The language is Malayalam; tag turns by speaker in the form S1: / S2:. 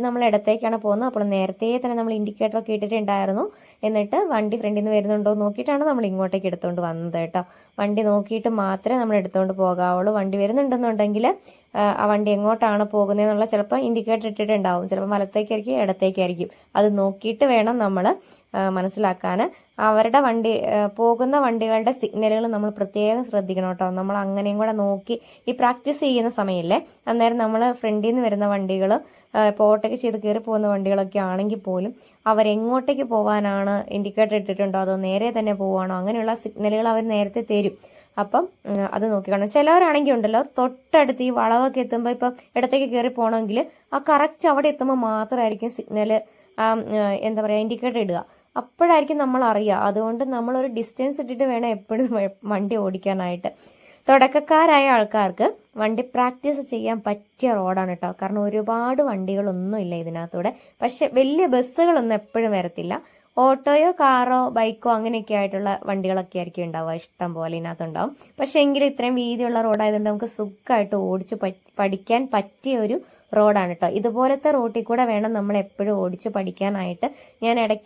S1: നമ്മൾ ഇടത്തേക്കാണ് പോകുന്നത്. അപ്പോൾ നേരത്തെ തന്നെ നമ്മൾ ഇൻഡിക്കേറ്റർ ഒക്കെ ഇട്ടിട്ടുണ്ടായിരുന്നു. എന്നിട്ട് വണ്ടി ഫ്രണ്ടിൽ നിന്ന് വരുന്നുണ്ടോ നോക്കിയിട്ടാണ് നമ്മൾ ഇങ്ങോട്ടേക്ക് എടുത്തുകൊണ്ട് വന്നത് കേട്ടോ. വണ്ടി നോക്കിയിട്ട് മാത്രമേ നമ്മൾ എടുത്തുകൊണ്ട് പോകാവുള്ളൂ. വണ്ടി വരുന്നുണ്ടെന്നുണ്ടെങ്കിൽ ആ വണ്ടി എങ്ങോട്ടാണ് പോകുന്നതെന്നുള്ള ചിലപ്പോൾ ഇൻഡിക്കേറ്റർ ഇട്ടിട്ടുണ്ടാവും. ചിലപ്പോൾ വലത്തേക്കായിരിക്കും ഇടത്തേക്കായിരിക്കും. അത് നോക്കിയിട്ട് വേണം നമ്മൾ മനസ്സിലാക്കാൻ. അവരുടെ വണ്ടി പോകുന്ന വണ്ടികളുടെ സിഗ്നലുകൾ നമ്മൾ പ്രത്യേകം ശ്രദ്ധിക്കണം കേട്ടോ. നമ്മൾ അങ്ങനെയും കൂടെ നോക്കി ഈ പ്രാക്ടീസ് ചെയ്യുന്ന സമയമില്ലേ, അന്നേരം നമ്മൾ ഫ്രണ്ടിൽ നിന്ന് വരുന്ന വണ്ടികൾ ഇപ്പോൾ ഓവർടേക്ക് ചെയ്ത് കയറി പോകുന്ന വണ്ടികളൊക്കെ ആണെങ്കിൽ പോലും അവരെങ്ങോട്ടേക്ക് പോകാനാണ് ഇൻഡിക്കേറ്റർ ഇട്ടിട്ടുണ്ടോ അതോ നേരെ തന്നെ പോവാണോ, അങ്ങനെയുള്ള സിഗ്നലുകൾ അവർ നേരത്തെ തരും. അപ്പം അത് നോക്കിക്കാണും. ചിലവരാണെങ്കിൽ ഉണ്ടല്ലോ തൊട്ടടുത്ത് ഈ വളവൊക്കെ എത്തുമ്പോൾ ഇപ്പം ഇടത്തേക്ക് കയറി പോകണമെങ്കിൽ ആ കറക്റ്റ് അവിടെ എത്തുമ്പോൾ മാത്രമായിരിക്കും സിഗ്നല് എന്താ പറയുക ഇൻഡിക്കേറ്റർ ഇടുക. അപ്പോഴായിരിക്കും നമ്മൾ അറിയുക. അതുകൊണ്ട് നമ്മളൊരു ഡിസ്റ്റൻസ് ഇട്ടിട്ട് വേണം എപ്പോഴും വണ്ടി ഓടിക്കാനായിട്ട്. തുടക്കക്കാരായ ആൾക്കാർക്ക് വണ്ടി പ്രാക്ടീസ് ചെയ്യാൻ പറ്റിയ റോഡാണ് കേട്ടോ. കാരണം ഒരുപാട് വണ്ടികളൊന്നും ഇല്ല ഇതിനകത്തൂടെ. പക്ഷെ വലിയ ബസ്സുകളൊന്നും എപ്പോഴും വരത്തില്ല. ഓട്ടോയോ കാറോ ബൈക്കോ അങ്ങനെയൊക്കെ ആയിട്ടുള്ള വണ്ടികളൊക്കെ ആയിരിക്കും ഉണ്ടാവുക, ഇഷ്ടം പോലെ ഇതിനകത്തുണ്ടാവും. പക്ഷെ എങ്കിലും ഇത്രയും വീതിയുള്ള റോഡായതുകൊണ്ട് നമുക്ക് സുഖമായിട്ട് ഓടിച്ച് പഠിക്കാൻ പറ്റിയ ഒരു റോഡാണ് കേട്ടോ. ഇതുപോലത്തെ റോട്ടിൽ കൂടെ വേണം നമ്മൾ എപ്പോഴും ഓടിച്ച് പഠിക്കാനായിട്ട്. ഞാൻ ഇടയ്ക്ക്